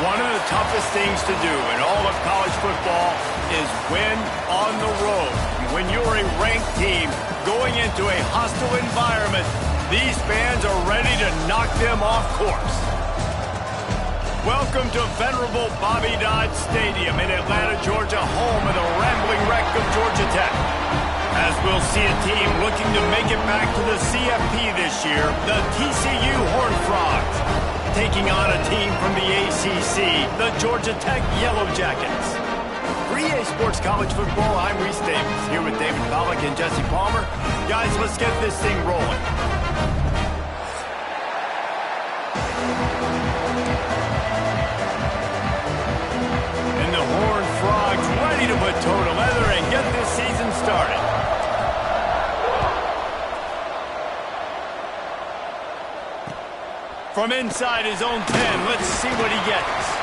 One of the toughest things to do in all of college football is win on the road. When you're a ranked team going into a hostile environment, these fans are ready to knock them off course. Welcome to venerable Bobby Dodd Stadium in Atlanta, Georgia, home of the rambling wreck of Georgia Tech. As we'll see a team looking to make it back to the CFP this year, the TCU Horned Frogs, taking on a team from the ACC, the Georgia Tech Yellow Jackets. For EA Sports College Football, I'm Reese Davis, here with David Pollack and Jesse Palmer. Guys, let's get this thing rolling. And the Horned Frogs ready to put toe to leather and get this season started. From inside his own 10, let's see what he gets.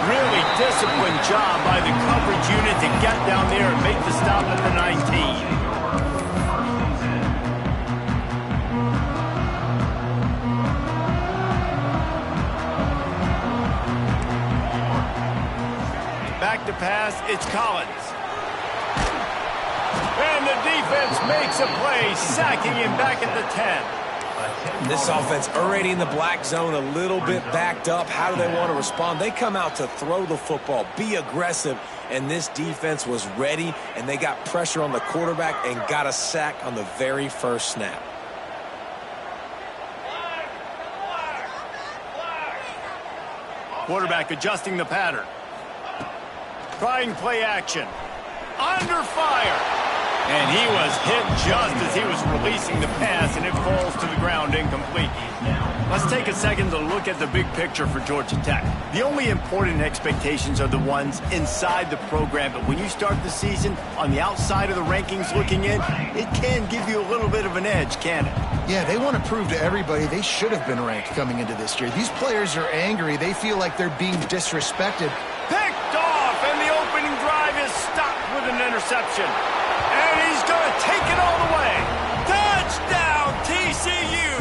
Really disciplined job by the coverage unit to get down there and make the stop at the 19. Back to pass, it's Collins. And the defense makes a play, sacking him back at the 10. This offense already in the black zone, a little bit backed up. How do they want to respond? They come out to throw the football, be aggressive, and this defense was ready, and they got pressure on the quarterback and got a sack on the very first snap. Quarterback adjusting the pattern. Trying play action. Under fire. And he was hit just as he was releasing the pass, and it falls to the ground incomplete. Let's take a second to look at the big picture for Georgia Tech. The only important expectations are the ones inside the program, but when you start the season on the outside of the rankings looking in, it can give you a little bit of an edge, can it? Yeah, they want to prove to everybody they should have been ranked coming into this year. These players are angry. They feel like they're being disrespected. Picked off, and the opening drive is stopped with an interception. And he's going to take it all the way. Touchdown, TCU!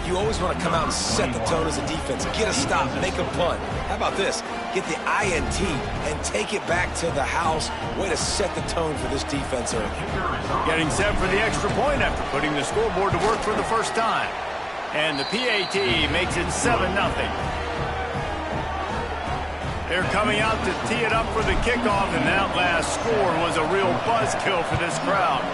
You always want to come out and set the tone as a defense. Get a stop, make a punt. How about this? Get the INT and take it back to the house. Way to set the tone for this defense early. Getting set for the extra point after putting the scoreboard to work for the first time. And the PAT makes it 7-0. They're coming out to tee it up for the kickoff, and that last score was a real buzzkill for this crowd.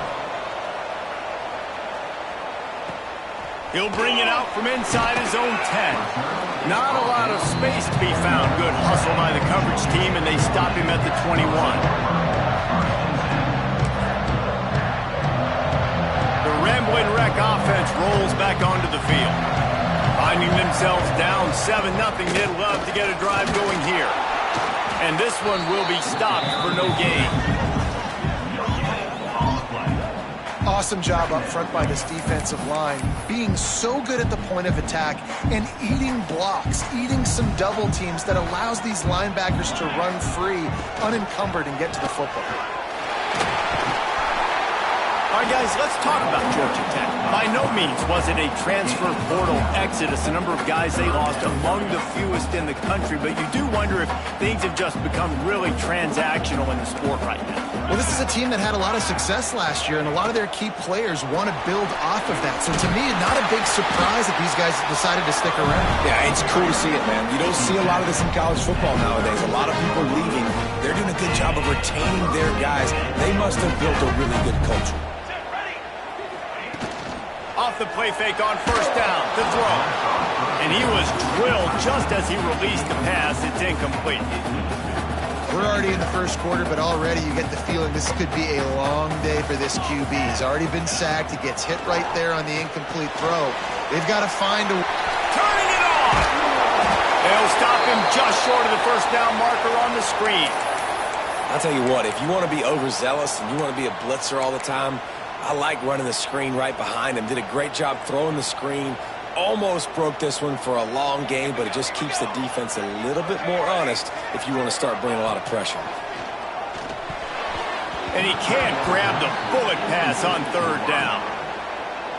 He'll bring it out from inside his own 10. Not a lot of space to be found. Good hustle by the coverage team, and they stop him at the 21. The rambling wreck offense rolls back onto the field. Finding themselves down 7-0, they'd love to get a drive going here. And this one will be stopped for no gain. Awesome job up front by this defensive line, being so good at the point of attack and eating blocks, eating some double teams that allows these linebackers to run free, unencumbered, and get to the football. All right, guys, let's talk about Georgia Tech. By no means was it a transfer portal exodus. The number of guys they lost among the fewest in the country, but you do wonder if things have just become really transactional in the sport right now. Well, this is a team that had a lot of success last year, and a lot of their key players want to build off of that. So to me, not a big surprise that these guys decided to stick around. Yeah, it's cool to see it, man. You don't see a lot of this in college football nowadays. A lot of people leaving. They're doing a good job of retaining their guys. They must have built a really good culture. Off the play fake on first down to throw. And he was drilled just as he released the pass. It's incomplete. We're already in the first quarter, but already you get the feeling this could be a long day for this QB. He's already been sacked. He gets hit right there on the incomplete throw. They've got to find a... Turning it on! They'll stop him just short of the first down marker on the screen. I'll tell you what, if you want to be overzealous and you want to be a blitzer all the time, I like running the screen right behind him. Did a great job throwing the screen. Almost broke this one for a long game, but it just keeps the defense a little bit more honest if you want to start bringing a lot of pressure. And he can't grab the bullet pass on third down.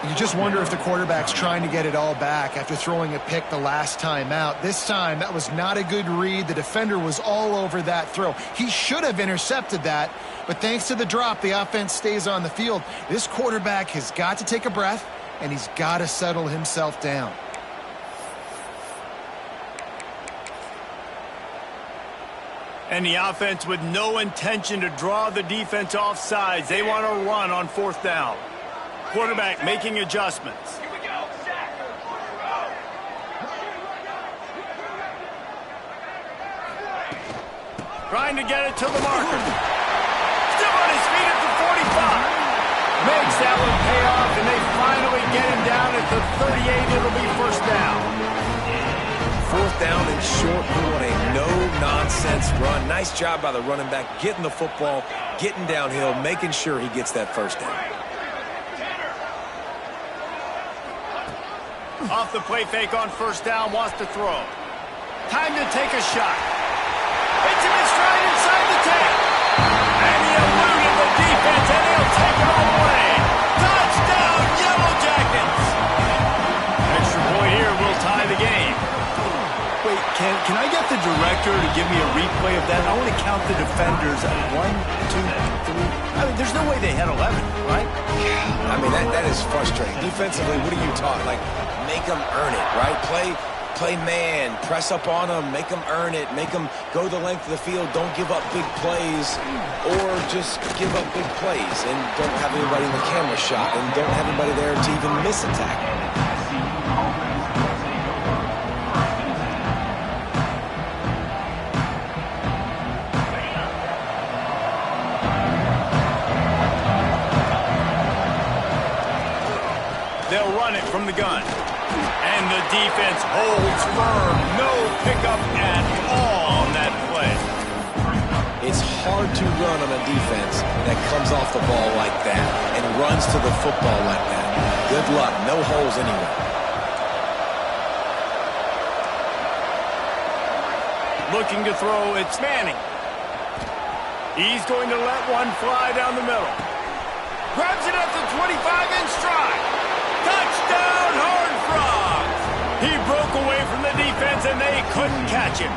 You just wonder if the quarterback's trying to get it all back after throwing a pick the last time out. This time, that was not a good read. The defender was all over that throw. He should have intercepted that, but thanks to the drop, the offense stays on the field. This quarterback has got to take a breath, and he's got to settle himself down. And the offense with no intention to draw the defense off sides. They want to run on 4th down. Quarterback making adjustments. Here we go, Zach. Trying to get it to the marker. Still on his feet at the 45. Makes that one pay off, and they finally get him down at the 38. It'll be 1st down. 4th down and short. You want a no-nonsense run. Nice job by the running back, getting the football, getting downhill, making sure he gets that 1st down. Off the play fake on 1st down, wants to throw. Time to take a shot. Hits him in stride inside the 10. And he eluded the defense, and he'll take it all away. Touchdown, Yellow Jackets! Extra point here will tie the game. Wait, can I get the director to give me a replay of that? I want to count the defenders at 1, 2, 3. I mean, there's no way they had 11, right? I mean, that is frustrating. Defensively, what are you taught? Like, make them earn it, right? Play man, press up on them, make them earn it, make them go the length of the field, don't give up big plays, or just give up big plays and don't have anybody in the camera shot and don't have anybody there to even miss a tackle. They'll run it from the gun. And the defense holds firm. No pickup at all on that play. It's hard to run on a defense that comes off the ball like that and runs to the football like that. Good luck. No holes anywhere. Looking to throw, it's Manning. He's going to let one fly down the middle. Grabs it at the 25 in stride. Touchdown, Horned Frogs! He broke away from the defense, and they couldn't catch him.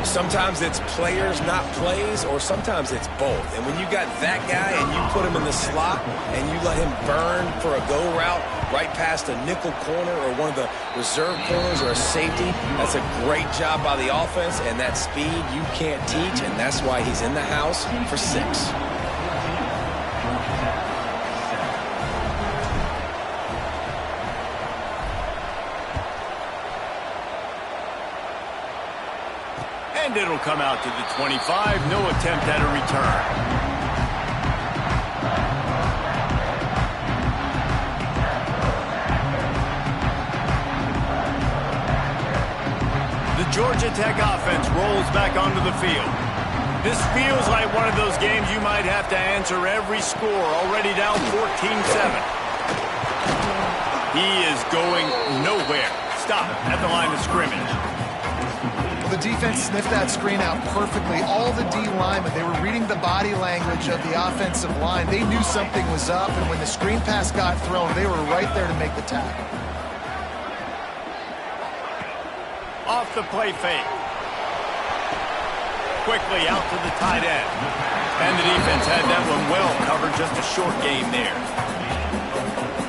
Sometimes it's players, not plays, or sometimes it's both. And when you got that guy and you put him in the slot and you let him burn for a go route right past a nickel corner or one of the reserve corners or a safety, that's a great job by the offense, and that speed you can't teach, and that's why he's in the house for 6. And it'll come out to the 25. No attempt at a return. The Georgia Tech offense rolls back onto the field. This feels like one of those games you might have to answer every score. Already down 14-7. He is going nowhere. Stop at the line of scrimmage. The defense sniffed that screen out perfectly. All the D linemen, they were reading the body language of the offensive line. They knew something was up, and when the screen pass got thrown, they were right there to make the tackle. Off the play fake. Quickly out to the tight end. And the defense had that one well covered. Just a short game there.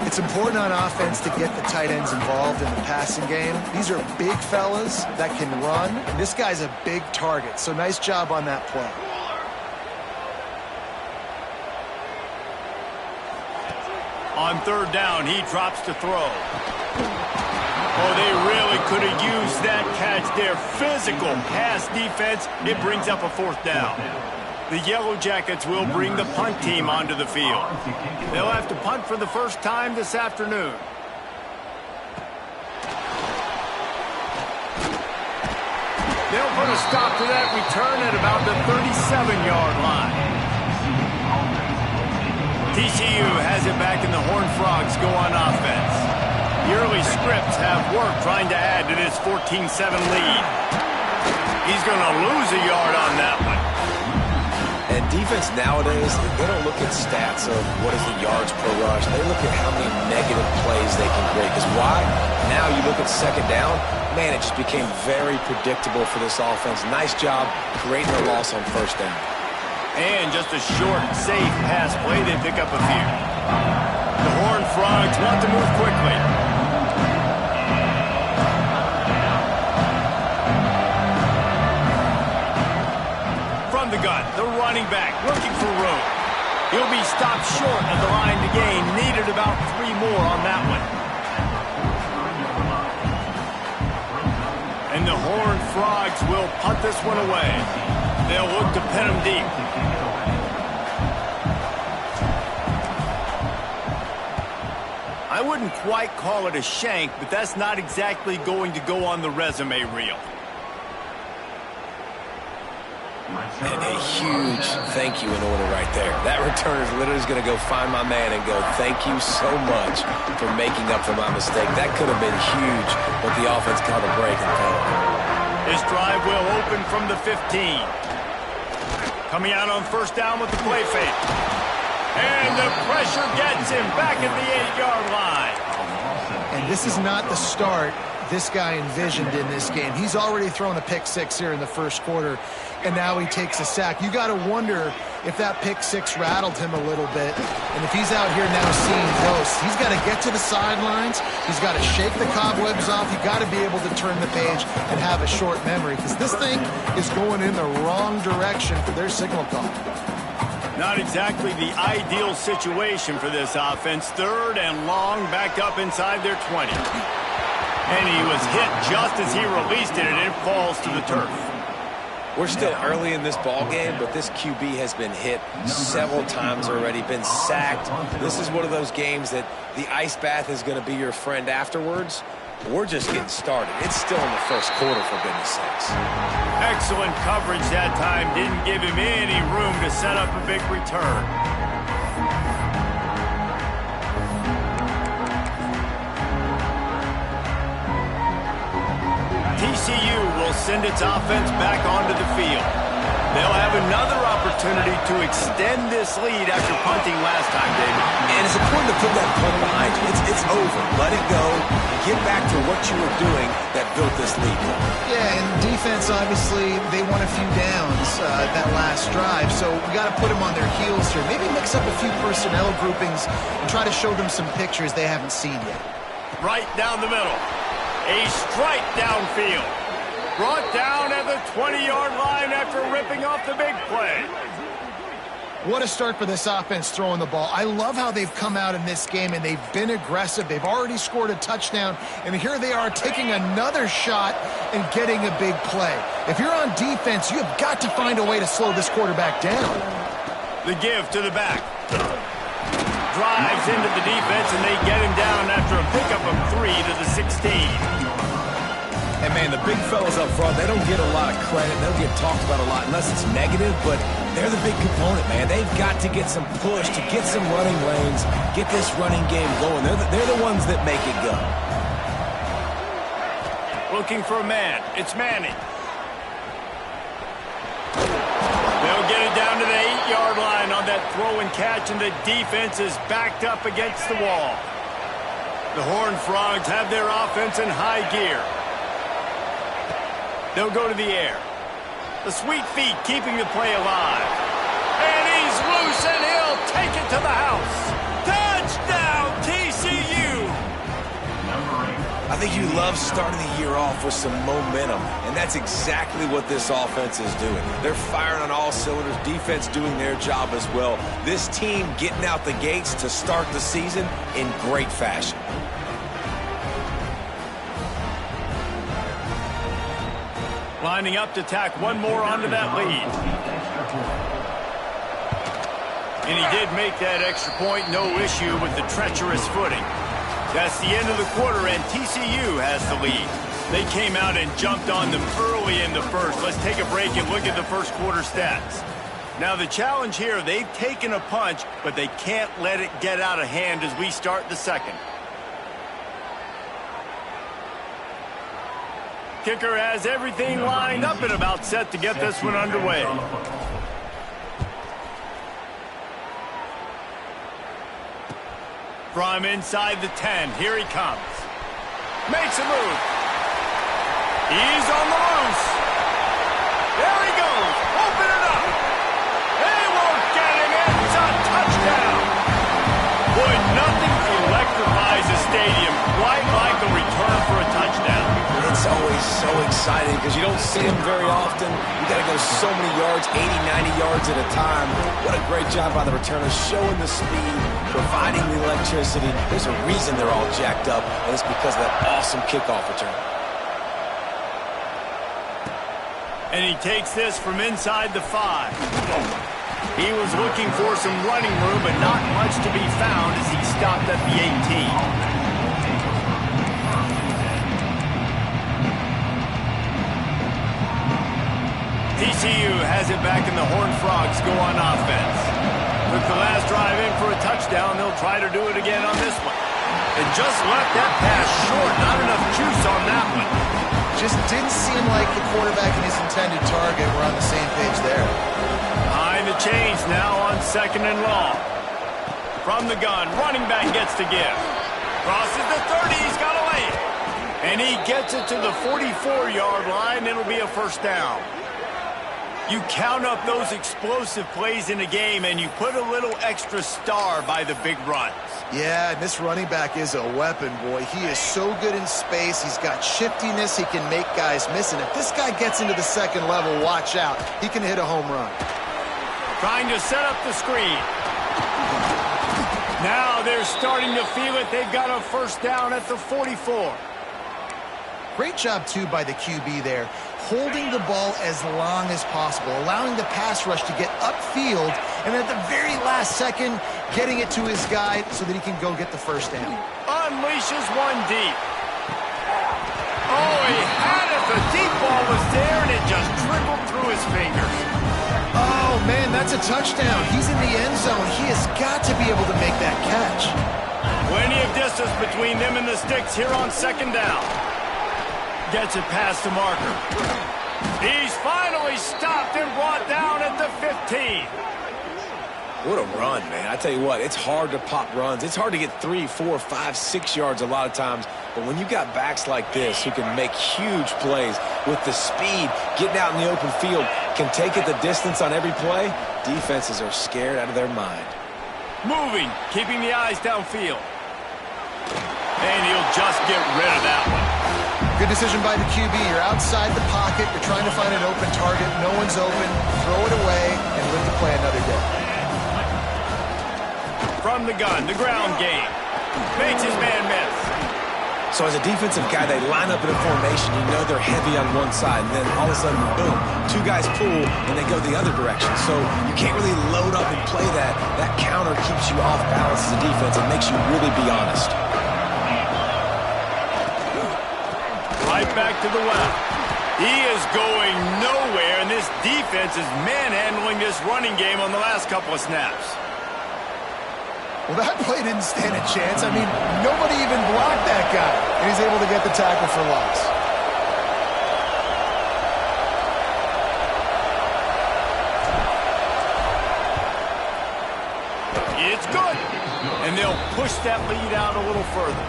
It's important on offense to get the tight ends involved in the passing game. These are big fellas that can run, and this guy's a big target, so nice job on that play. On 3rd down, he drops to throw. Oh, they really could have used that catch there. Physical pass defense. It brings up a 4th down. The Yellow Jackets will bring the punt team onto the field. They'll have to punt for the first time this afternoon. They'll put a stop to that return at about the 37-yard line. TCU has it back, and the Horned Frogs go on offense. The early scripts have worked trying to add to this 14-7 lead. He's going to lose a yard on that one. And defense nowadays, they don't look at stats of what is the yards per rush. They look at how many negative plays they can create. Because why? Now you look at second down, man, it just became very predictable for this offense. Nice job creating a loss on first down. And just a short, safe pass play, they pick up a few. The Horned Frogs want to move quickly. From the gun, the running back looking for room. He'll be stopped short of the line to gain. Needed about 3 more on that one. And the Horned Frogs will punt this one away. They'll look to pin him deep. I wouldn't quite call it a shank, but that's not exactly going to go on the resume reel. And a huge thank you in order right there. That returner is literally going to go find my man and go, thank you so much for making up for my mistake. That could have been huge, but the offense caught a break and fell. This drive will open from the 15. Coming out on first down with the play fake. And the pressure gets him back at the 8-yard line. And this is not the start this guy envisioned in this game. He's already thrown a pick six here in the first quarter, and now he takes a sack. You got to wonder if that pick six rattled him a little bit. And if he's out here now seeing ghosts, he's got to get to the sidelines. He's got to shake the cobwebs off. You got to be able to turn the page and have a short memory, because this thing is going in the wrong direction for their signal call. Not exactly the ideal situation for this offense. 3rd and long, back up inside their 20. And he was hit just as he released it, and it falls to the turf. We're still early in this ball game, but this QB has been hit several times already, been sacked. This is one of those games that the ice bath is going to be your friend afterwards. We're just getting started. It's still in the first quarter, for goodness sakes. Excellent coverage that time. Didn't give him any room to set up a big return. TCU will send its offense back onto the field. They'll have another opportunity to extend this lead after punting last time, David. And it's important to put that punt behind you. It's over. Let it go. Get back to what you were doing that built this lead. Yeah, and defense, obviously, they won a few downs that last drive, so we got to put them on their heels here. Maybe mix up a few personnel groupings and try to show them some pictures they haven't seen yet. Right down the middle. A strike downfield. Brought down at the 20-yard line after ripping off the big play. What a start for this offense throwing the ball. I love how they've come out in this game, and they've been aggressive. They've already scored a touchdown, and here they are taking another shot and getting a big play. If you're on defense, you have got to find a way to slow this quarterback down. The give to the back. Drives into the defense, and they get him down after a pickup of 3 to the 16. And, man, the big fellas up front, they don't get a lot of credit. They don't get talked about a lot unless it's negative, but they're the big component, man. They've got to get some push to get some running lanes, get this running game going. They're the ones that make it go. Looking for a man. It's Manning. They'll get it down to the 8-yard line on that throw and catch, and the defense is backed up against the wall. The Horned Frogs have their offense in high gear. They'll go to the air. The sweet feet keeping the play alive. And he's loose, and he'll take it to the house. Touchdown, TCU! I think you love starting the year off with some momentum, and that's exactly what this offense is doing. They're firing on all cylinders, defense doing their job as well. This team getting out the gates to start the season in great fashion. Lining up to tack one more onto that lead. And he did make that extra point, no issue with the treacherous footing. That's the end of the quarter, and TCU has the lead. They came out and jumped on them early in the first. Let's take a break and look at the first quarter stats. Now the challenge here, they've taken a punch, but they can't let it get out of hand as we start the second. Kicker has everything lined up and about set to get this one underway. From inside the 10, here he comes. Makes a move. He's on the loose. There he goes. Open it up. They won't get him. It's a touchdown. Boy, nothing electrifies a stadium quite like a return for a touchdown. It's always so exciting because you don't see them very often. You got to go so many yards, 80, 90 yards at a time. What a great job by the returner, showing the speed, providing the electricity. There's a reason they're all jacked up, and it's because of that awesome kickoff return. And he takes this from inside the 5. He was looking for some running room, but not much to be found as he stopped at the 18. TCU has it back in the Horned Frogs go on offense. Took the last drive in for a touchdown. They'll try to do it again on this one. And just left that pass short. Not enough juice on that one. Just didn't seem like the quarterback and his intended target were on the same page there. Behind the chains now on 2nd and long. From the gun, running back gets to give. Crosses the 30, he's got to lay it. And he gets it to the 44-yard line. It'll be a first down. You count up those explosive plays in a game, and you put a little extra star by the big runs. Yeah, and this running back is a weapon, boy. He is so good in space. He's got shiftiness. He can make guys miss. And if this guy gets into the second level, watch out. He can hit a home run. Trying to set up the screen. Now they're starting to feel it. They've got a first down at the 44. Great job, too, by the QB there, holding the ball as long as possible, allowing the pass rush to get upfield, and at the very last second, getting it to his guy so that he can go get the first down. Unleashes one deep. Oh, he had it. The deep ball was there, and it just trickled through his fingers. Oh, man, that's a touchdown. He's in the end zone. He has got to be able to make that catch. Plenty of distance between them and the sticks here on 2nd down. Gets it past the marker. He's finally stopped and brought down at the 15. What a run, man. I tell you what, it's hard to pop runs. It's hard to get 3, 4, 5, 6 yards a lot of times. But when you got backs like this who can make huge plays with the speed, getting out in the open field, can take it the distance on every play, defenses are scared out of their mind. Moving, keeping the eyes downfield. And he'll just get rid of that one. Good decision by the QB. You're outside the pocket. You're trying to find an open target. No one's open. Throw it away and live to play another day. From the gun, the ground game. Makes his man miss. So as a defensive guy, they line up in a formation. You know they're heavy on one side. And then all of a sudden, boom, 2 guys pull, and they go the other direction. So you can't really load up and play that. That counter keeps you off balance as a defense. It makes you really be honest. Right back to the left. He is going nowhere, and this defense is manhandling this running game on the last couple of snaps. Well, that play didn't stand a chance. I mean, nobody even blocked that guy, and he's able to get the tackle for loss. It's good, and they'll push that lead out a little further.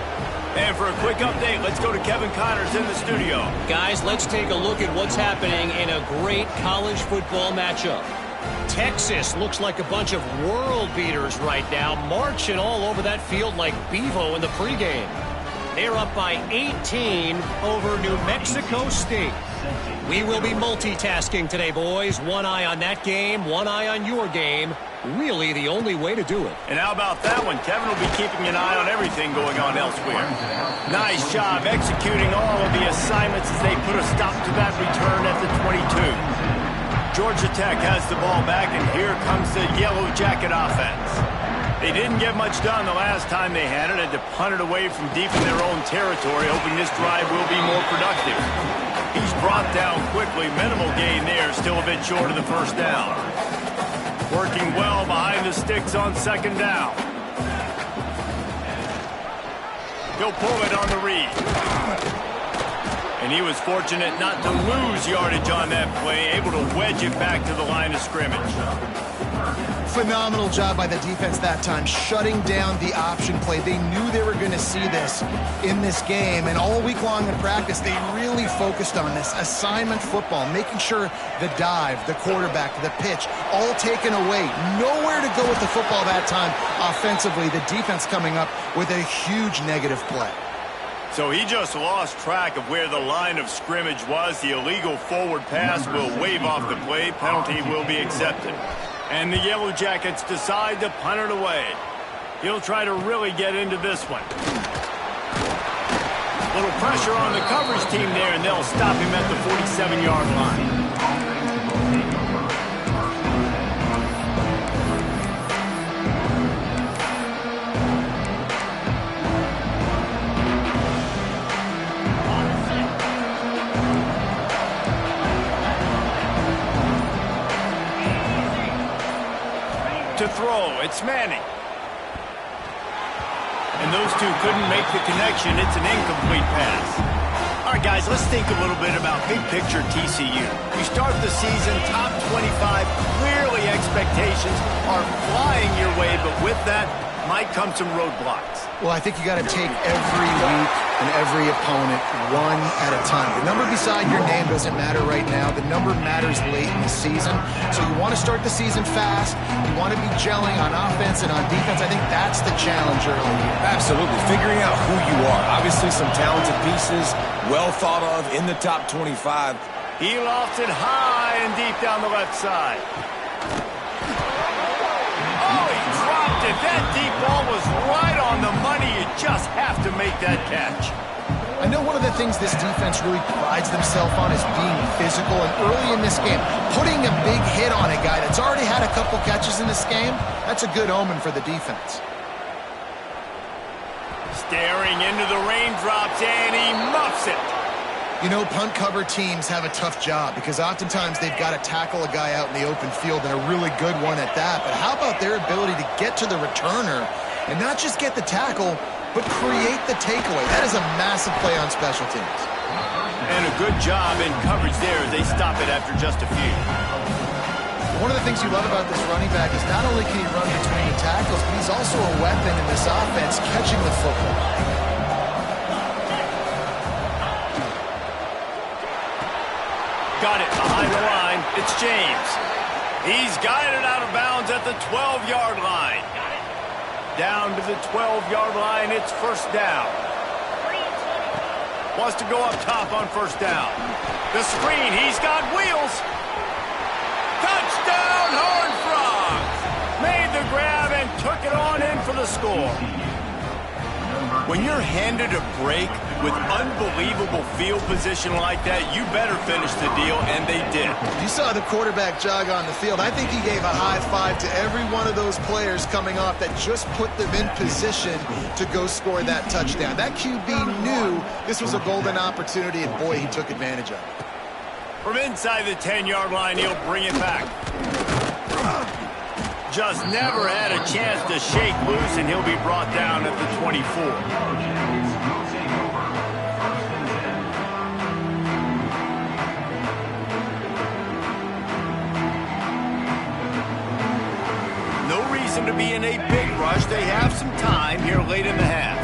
And for a quick update, let's go to Kevin Connors in the studio. Guys, let's take a look at what's happening in a great college football matchup. Texas looks like a bunch of world beaters right now, marching all over that field like Bevo in the pregame. They're up by 18 over New Mexico State. We will be multitasking today, boys. One eye on that game, one eye on your game. Really the only way to do it. And how about that one? Kevin will be keeping an eye on everything going on elsewhere. Nice job executing all of the assignments as they put a stop to that return at the 22. Georgia Tech has the ball back, and here comes the Yellow Jacket offense. They didn't get much done the last time they had it. Had to punt it away from deep in their own territory, hoping this drive will be more productive. He's brought down quickly. Minimal gain there, still a bit short of the first down. Working well behind the sticks on 2nd down. He'll pull it on the read. And he was fortunate not to lose yardage on that play, able to wedge it back to the line of scrimmage. Phenomenal job by the defense that time, shutting down the option play. They knew they were going to see this in this game, and all week long in practice, they really focused on this assignment football, making sure the dive, the quarterback, the pitch, all taken away. Nowhere to go with the football that time offensively. The defense coming up with a huge negative play. So he just lost track of where the line of scrimmage was. The illegal forward pass will wave off the play. Penalty will be accepted. And the Yellow Jackets decide to punt it away. He'll try to really get into this one. Little pressure on the coverage team there, and they'll stop him at the 47-yard line. To throw, it's Manning. And those two couldn't make the connection. It's an incomplete pass. All right, guys, let's think a little bit about big picture TCU. You start the season top 25. Clearly expectations are flying your way, but with that might come some roadblocks. Well, I think you got to take every week and every opponent one at a time. The number beside your name doesn't matter right now. The number matters late in the season. So you want to start the season fast. You want to be gelling on offense and on defense. I think that's the challenge early here. Absolutely. Figuring out who you are. Obviously some talented pieces, well thought of in the top 25. He lofts it high and deep down the left side. Oh, he dropped it. That deep ball was right on the money. You just have to make that catch. I know one of the things this defense really prides themselves on is being physical, and early in this game, putting a big hit on a guy that's already had a couple catches in this game, that's a good omen for the defense. Staring into the raindrops, and he muffs it. You know, punt cover teams have a tough job because oftentimes they've got to tackle a guy out in the open field, and a really good one at that. But how about their ability to get to the returner and not just get the tackle, but create the takeaway? That is a massive play on special teams. And a good job in coverage there as they stop it after just a few. One of the things you love about this running back is not only can he run between the tackles, but he's also a weapon in this offense catching the football. Got it behind the line. It's James. He's guided out of bounds at the 12-yard line. Down to the 12-yard line. It's first down. Wants to go up top on first down. The screen. He's got wheels. Touchdown, Horned Frogs. Made the grab and took it on in for the score. When you're handed a break with unbelievable field position like that, you better finish the deal, and they did. You saw the quarterback jog on the field. I think he gave a high five to every one of those players coming off that just put them in position to go score that touchdown. That QB knew this was a golden opportunity, and boy, he took advantage of it. From inside the 10-yard line, he'll bring it back. Just never had a chance to shake loose, and he'll be brought down at the 24. No reason to be in a big rush. They have some time here late in the half.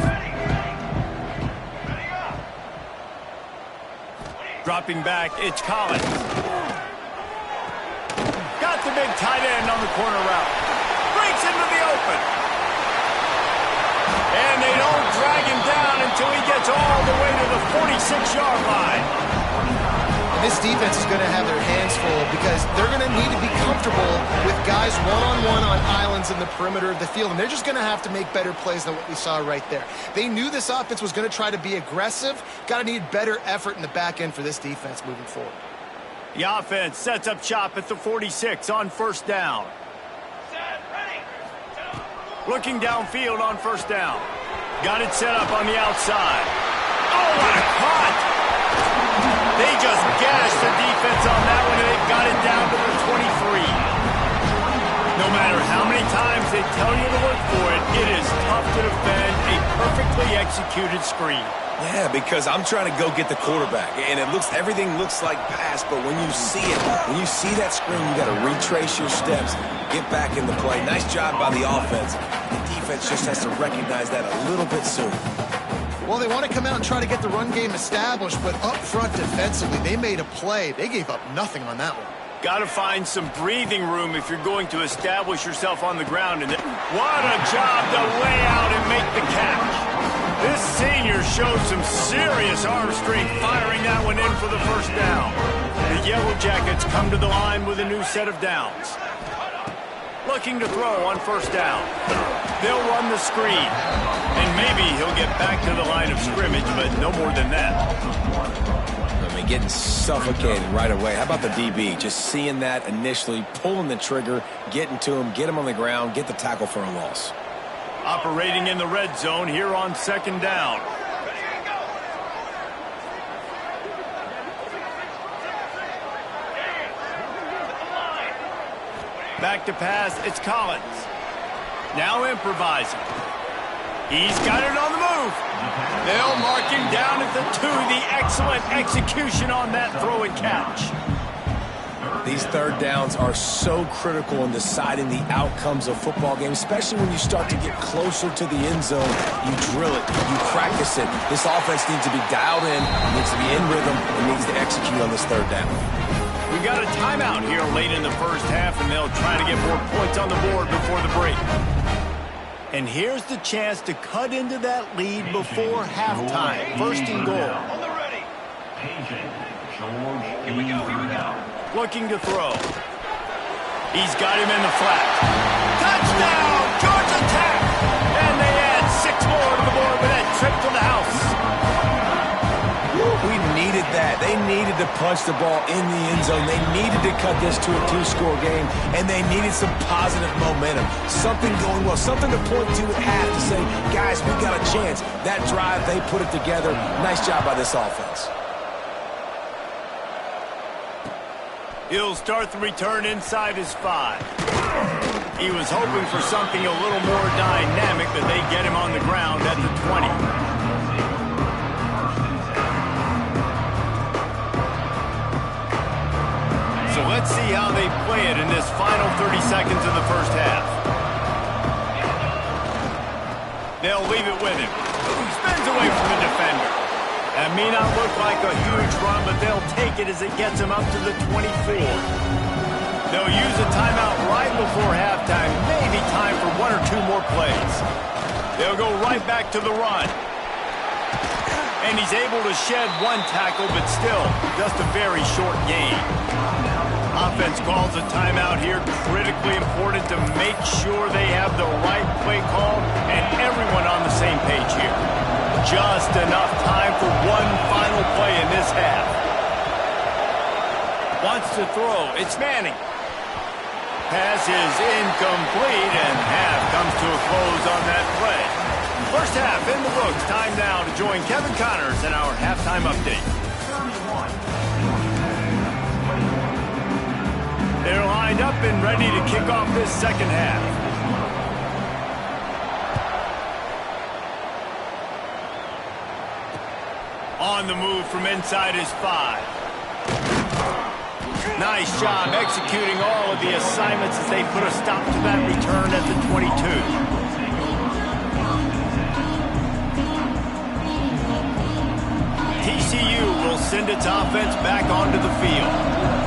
Dropping back, it's Collins. Got the big tight end on the corner route. Breaks into the open. And they don't drag him down until he gets all the way to the 46-yard line. And this defense is going to have their hands full because they're going to need to be comfortable with guys one-on-one on islands in the perimeter of the field. And they're just going to have to make better plays than what we saw right there. They knew this offense was going to try to be aggressive. Got to need better effort in the back end for this defense moving forward. The offense sets up shop at the 46 on first down. Looking downfield on first down. Got it set up on the outside. Oh, what a cut! They just gashed the defense on that one, and they've got it down to the 23. No matter how many times they tell you to look for it, it is tough to defend a perfectly executed screen. Yeah, because I'm trying to go get the quarterback, and everything looks like pass, but when you see that screen, you got to retrace your steps, get back in the play. Nice job by the offense. The defense just has to recognize that a little bit sooner. Well, they want to come out and try to get the run game established, but up front defensively, they made a play. They gave up nothing on that one. Got to find some breathing room if you're going to establish yourself on the ground. And what a job to lay out and make the catch. This senior showed some serious arm strength firing that one in for the first down. The Yellow Jackets come to the line with a new set of downs. Looking to throw on first down. They'll run the screen. And maybe he'll get back to the line of scrimmage, but no more than that. I mean, getting suffocated right away. How about the DB? Just seeing that initially, pulling the trigger, getting to him, get him on the ground, get the tackle for a loss. Operating in the red zone here on second down. Back to pass, it's Collins. Now improvising. He's got it on the move. They'll mark him down at the 2. The excellent execution on that throw and catch. These third downs are so critical in deciding the outcomes of football games, especially when you start to get closer to the end zone. You drill it, you practice it. This offense needs to be dialed in, needs to be in rhythm, and needs to execute on this third down. We got a timeout here late in the first half, and they'll try to get more points on the board before the break. And here's the chance to cut into that lead before halftime. First and goal. On the ready. George, here we go. Looking to throw. He's got him in the flat. Touchdown, Georgia Tech! And they add 6 more to the board with that trip to the house. We needed that. They needed to punch the ball in the end zone. They needed to cut this to a 2-score game, and they needed some positive momentum. Something going well, something to point to at half to say, guys, we got a chance. That drive, they put it together. Nice job by this offense. He'll start the return inside his 5. He was hoping for something a little more dynamic, but they get him on the ground at the 20. So let's see how they play it in this final 30 seconds of the first half. They'll leave it with him. Spins away from the defender. That may not look like a huge run, but they'll take it as it gets them up to the 24. They'll use a timeout right before halftime. Maybe time for 1 or 2 more plays. They'll go right back to the run. And he's able to shed 1 tackle, but still just a very short gain. Offense calls a timeout here. Critically important to make sure they have the right play call and everyone on the same page here. Just enough time for 1 final play in this half. Wants to throw. It's Manning. Pass is incomplete, and half comes to a close on that play. First half in the books. Time now to join Kevin Connors in our halftime update. They're lined up and ready to kick off this second half. On the move from inside his 5. Nice job executing all of the assignments as they put a stop to that return at the 22. TCU will send its offense back onto the field.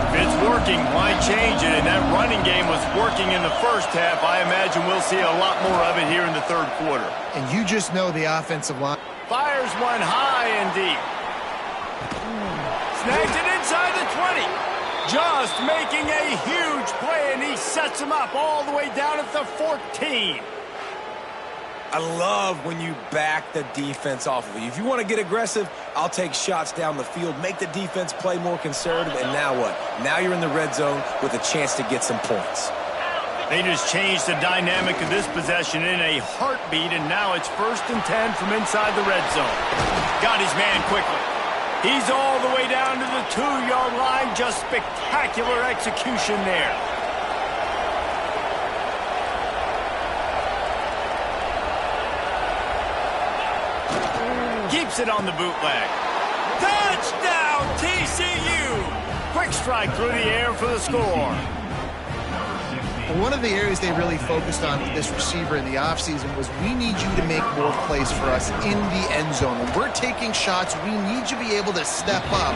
If it's working, why change it? And that running game was working in the first half. I imagine we'll see a lot more of it here in the third quarter. And you just know the offensive line. Fires one high and deep. Snags it inside the 20. Just making a huge play, and he sets him up all the way down at the 14. I love when you back the defense off of you. If you want to get aggressive, I'll take shots down the field, make the defense play more conservative, and now what? Now you're in the red zone with a chance to get some points. They just changed the dynamic of this possession in a heartbeat, and now it's 1st and 10 from inside the red zone. Got his man quickly. He's all the way down to the 2-yard line. Just spectacular execution there. Keeps it on the bootleg. Touchdown, TCU! Quick strike through the air for the score. One of the areas they really focused on with this receiver in the offseason was we need you to make more plays for us in the end zone. When we're taking shots, we need you to be able to step up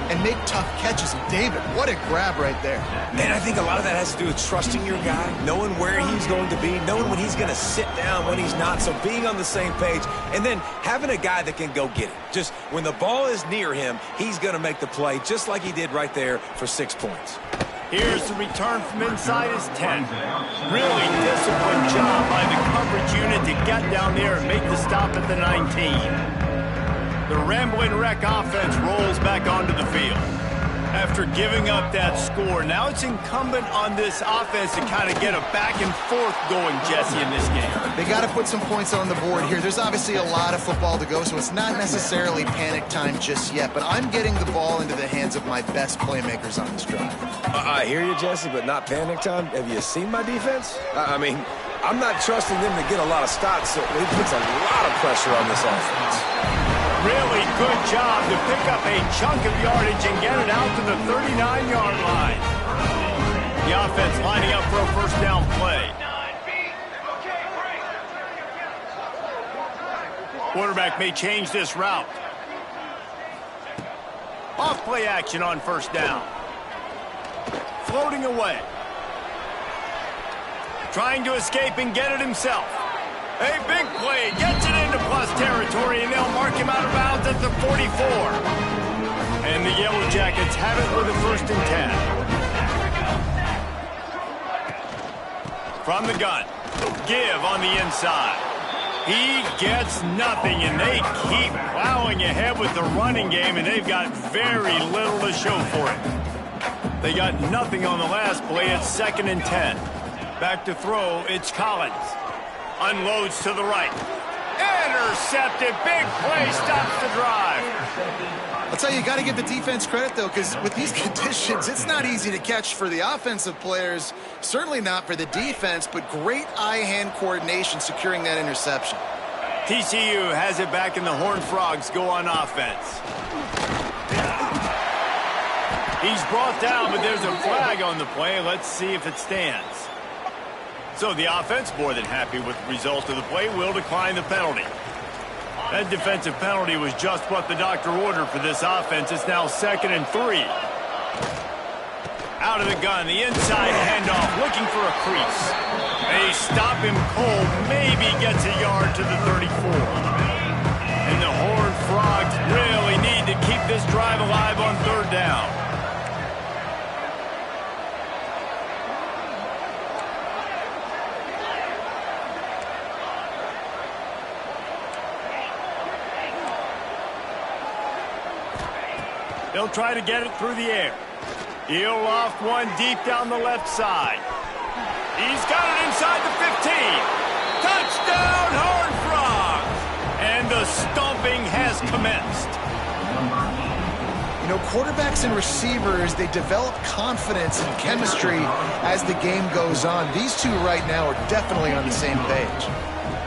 and make tough catches. And David, what a grab right there. And I think a lot of that has to do with trusting your guy, knowing where he's going to be, knowing when he's going to sit down, when he's not. So being on the same page, and then having a guy that can go get it. Just when the ball is near him, he's going to make the play just like he did right there for 6 points. Here's the return from inside his 10. Really disciplined job by the coverage unit to get down there and make the stop at the 19. The Rambling Wreck offense rolls back onto the field. After giving up that score, now it's incumbent on this offense to kind of get a back and forth going, Jesse, in this game. They got to put some points on the board here. There's obviously a lot of football to go, so it's not necessarily panic time just yet, but I'm getting the ball into the hands of my best playmakers on this drive. I hear you, Jesse, but not panic time. Have you seen my defense? I mean, I'm not trusting them to get a lot of stops, so it puts a lot of pressure on this offense. Really good job to pick up a chunk of yardage and get it out to the 39-yard line. The offense lining up for a first down play. Quarterback may change this route. Off play action on first down. Floating away. Trying to escape and get it himself. A big play, gets it into plus territory, and they'll mark him out of bounds at the 44. And the Yellow Jackets have it with a 1st and 10. From the gun, give on the inside. He gets nothing, and they keep plowing ahead with the running game, and they've got very little to show for it. They got nothing on the last play. It's 2nd and 10. Back to throw, it's Collins. Unloads to the right. Intercepted. Big play. Stops the drive. I'll tell you got to give the defense credit, though, because with these conditions, it's not easy to catch for the offensive players. Certainly not for the defense, but great eye-hand coordination securing that interception. TCU has it back, and the Horned Frogs go on offense. He's brought down, but there's a flag on the play. Let's see if it stands. So the offense, more than happy with the result of the play, will decline the penalty. That defensive penalty was just what the doctor ordered for this offense. It's now 2nd and 3. Out of the gun, the inside handoff, looking for a crease. They stop him cold, maybe gets a yard to the 34. And the Horned Frogs really need to keep this drive alive on 3rd down. They'll try to get it through the air. He'll loft one deep down the left side. He's got it inside the 15. Touchdown, Horned Frogs! And the stomping has commenced. You know, quarterbacks and receivers, they develop confidence and chemistry as the game goes on. These two right now are definitely on the same page.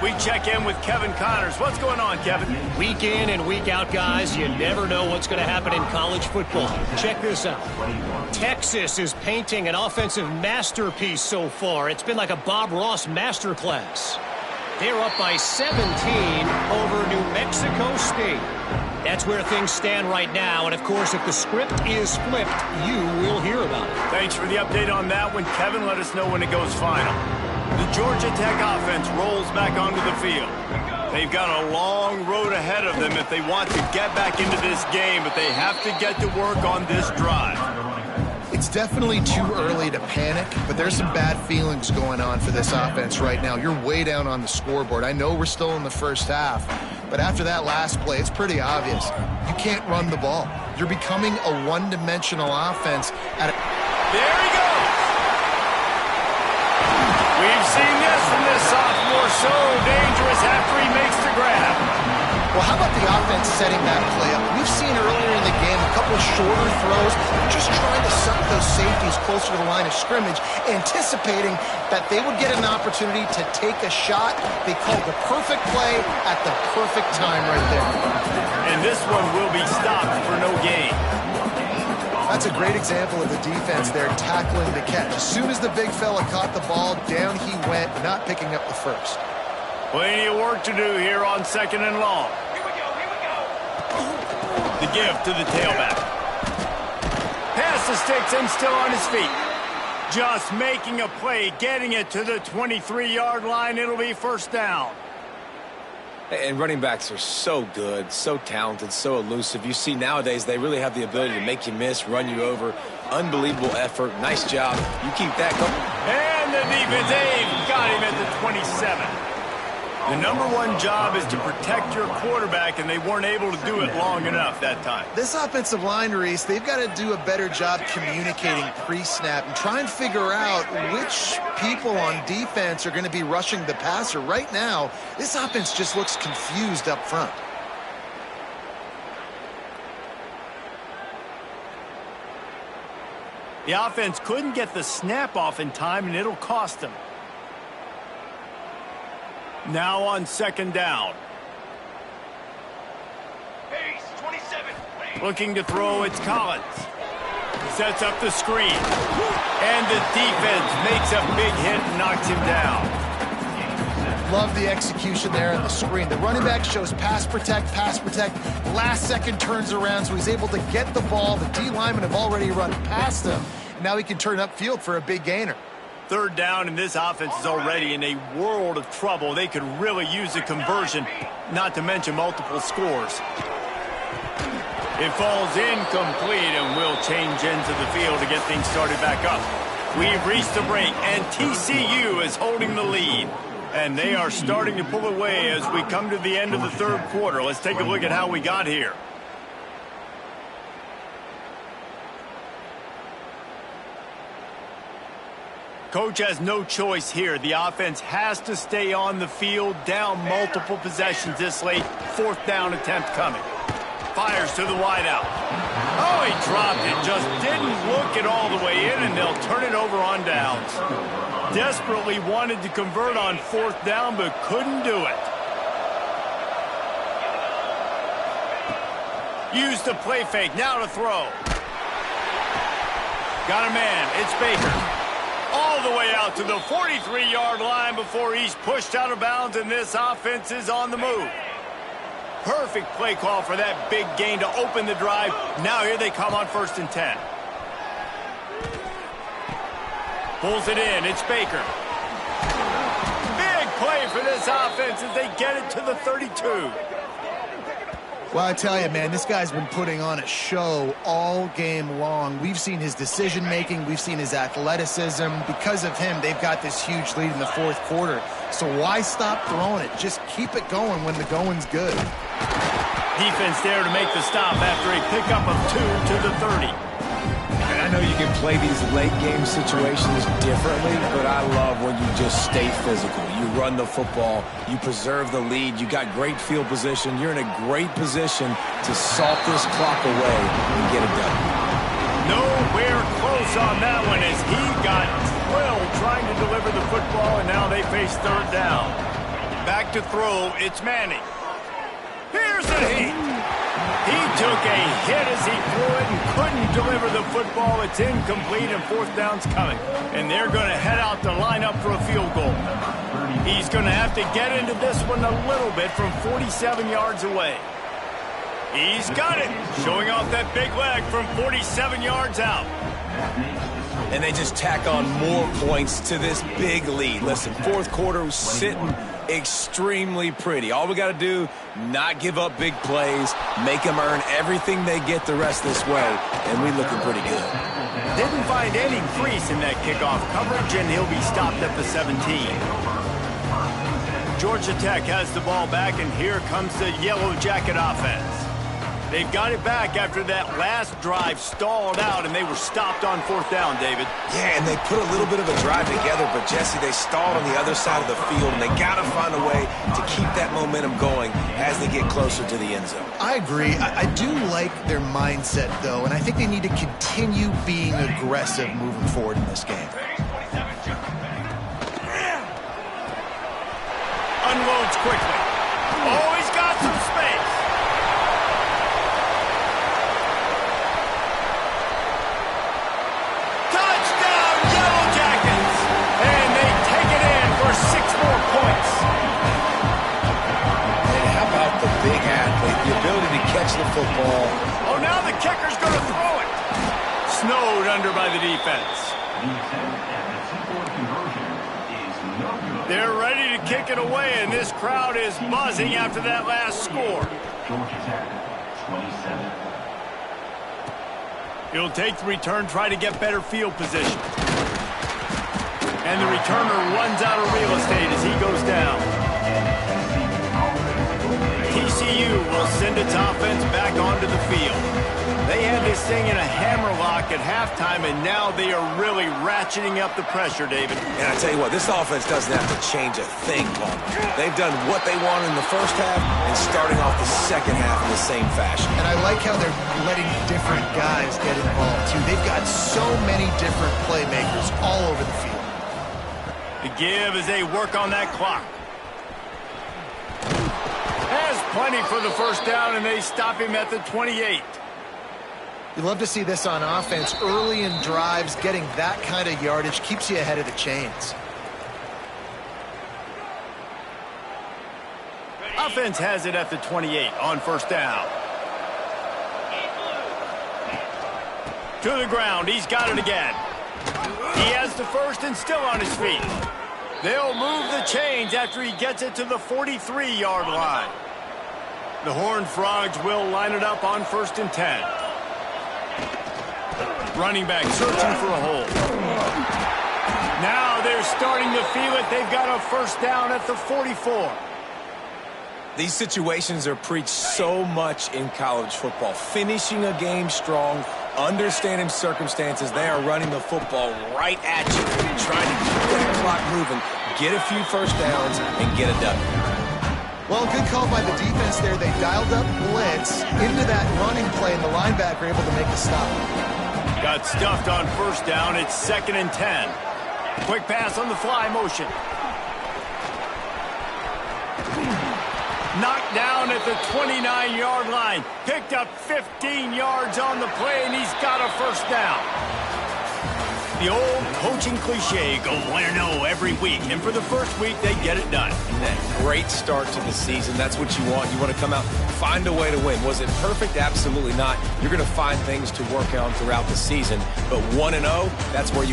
We check in with Kevin Connors. What's going on, Kevin? Week in and week out, guys, you never know what's going to happen in college football. Check this out. Texas is painting an offensive masterpiece so far. It's been like a Bob Ross masterclass. They're up by 17 over New Mexico State. That's where things stand right now. And, of course, if the script is flipped, you will hear about it. Thanks for the update on that one, Kevin. Let us know when it goes final. The Georgia Tech offense rolls back onto the field. They've got a long road ahead of them if they want to get back into this game, but they have to get to work on this drive. It's definitely too early to panic, but there's some bad feelings going on for this offense right now. You're way down on the scoreboard. I know we're still in the first half, but after that last play, it's pretty obvious. You can't run the ball. You're becoming a one-dimensional offense. There he goes! We've seen this from this sophomore, so dangerous after he makes the grab. Well, how about the offense setting that play up. We've seen earlier in the game a couple shorter throws. They're just trying to suck those safeties closer to the line of scrimmage, anticipating that they would get an opportunity to take a shot. They called the perfect play at the perfect time right there. And this one will be stopped for no gain. That's a great example of the defense there tackling the catch. As soon as the big fella caught the ball, down he went, not picking up the first. Plenty of work to do here on 2nd and long. Here we go. The give to the tailback. Pass the sticks and still on his feet. Just making a play, getting it to the 23-yard line. It'll be first down. And running backs are so good, so talented, so elusive. You see nowadays they really have the ability to make you miss, run you over. Unbelievable effort. Nice job. You keep that going. And the defense, they've got him at the 27. The number one job is to protect your quarterback, and they weren't able to do it long enough that time. This offensive line, Reese, they've got to do a better job communicating pre-snap and try and figure out which people on defense are going to be rushing the passer. Right now, this offense just looks confused up front. The offense couldn't get the snap off in time, and it'll cost them. Now on 2nd down. Pace, 27. Looking to throw, it's Collins. Sets up the screen. And the defense makes a big hit and knocks him down. Love the execution there on the screen. The running back shows pass protect. Last second turns around, so he's able to get the ball. The D linemen have already run past him. Now he can turn upfield for a big gainer. 3rd down, and this offense is already in a world of trouble. They could really use a conversion, not to mention multiple scores. It falls incomplete, and we'll change into the field to get things started back up. We've reached the break, and TCU is holding the lead. And they are starting to pull away as we come to the end of the 3rd quarter. Let's take a look at how we got here. Coach has no choice here. The offense has to stay on the field, down multiple possessions this late. 4th down attempt coming. Fires to the wideout. Oh, he dropped it. Just didn't look it all the way in, and they'll turn it over on downs. Desperately wanted to convert on 4th down, but couldn't do it. Use the play fake. Now to throw. Got a man. It's Baker. All the way out to the 43-yard line before he's pushed out of bounds, and this offense is on the move. Perfect play call for that big gain to open the drive. Now here they come on 1st and 10. Pulls it in. It's Baker. Big play for this offense as they get it to the 32. Well, I tell you, man, this guy's been putting on a show all game long. We've seen his decision-making. We've seen his athleticism. Because of him, they've got this huge lead in the 4th quarter. So why stop throwing it? Just keep it going when the going's good. Defense there to make the stop after a pickup of 2 to the 30. And I know you can play these late-game situations differently, but I love when you just stay physical. You run the football. You preserve the lead. You got great field position. You're in a great position to salt this clock away and get it done. Nowhere close on that one as he got drilled trying to deliver the football, and now they face 3rd down. Back to throw. It's Manning. Here's the heat. He took a hit as he threw it and couldn't deliver the football. It's incomplete, and 4th down's coming. And they're going to head out to line up for a field goal. He's going to have to get into this one a little bit from 47 yards away. He's got it, showing off that big leg from 47 yards out. And they just tack on more points to this big lead. Listen, 4th quarter was sitting extremely pretty. All we got to do, not give up big plays, make them earn everything they get the rest of this way, and we looking pretty good. Didn't find any crease in that kickoff coverage, and he'll be stopped at the 17. Georgia Tech has the ball back, and here comes the Yellow Jacket offense. They've got it back after that last drive stalled out, and they were stopped on 4th down, David. Yeah, and they put a little bit of a drive together, but, Jesse, they stalled on the other side of the field, and they got to find a way to keep that momentum going as they get closer to the end zone. I agree. I do like their mindset, though, and I think they need to continue being aggressive moving forward in this game. Unloads quickly. Oh, he's got some space. Touchdown, Yellow Jackets! And they take it in for 6 more points. And how about the big athlete, the ability to catch the football? Oh, now the kicker's going to throw it. Snowed under by the defense. The attempt at the two-point conversion is no good. They're ready to kick it away, and this crowd is buzzing after that last score. Georgia Tech, 27. He'll take the return, try to get better field position. And the returner runs out of real estate as he goes down. TCU will send its offense back onto the field. They had this thing in a hammerlock at halftime, and now they are really ratcheting up the pressure, David. And I tell you what, this offense doesn't have to change a thing, Paul. They've done what they wanted in the first half and starting off the second half in the same fashion. And I like how they're letting different guys get involved, too. They've got so many different playmakers all over the field. The give as they work on that clock. Has plenty for the first down, and they stop him at the 28. You love to see this on offense. Early in drives, getting that kind of yardage keeps you ahead of the chains. Offense has it at the 28 on first down. To the ground. He's got it again. He has the first and still on his feet. They'll move the chains after he gets it to the 43-yard line. The Horned Frogs will line it up on 1st and 10. Running back searching for a hole. Now they're starting to feel it. They've got a first down at the 44. These situations are preached so much in college football. Finishing a game strong, understanding circumstances. They are running the football right at you, trying to keep that clock moving, get a few first downs, and get a W. Well, good call by the defense there. They dialed up blitz into that running play, and the linebacker able to make the stop. Got stuffed on first down. It's 2nd and 10. Quick pass on the fly motion. Knocked down at the 29-yard line. Picked up 15 yards on the play, and he's got a first down. The old coaching cliche, go 1-0 every week. And for the first week, they get it done. That great start to the season. That's what you want. You want to come out, find a way to win. Was it perfect? Absolutely not. You're going to find things to work on throughout the season. But 1-0, that's where you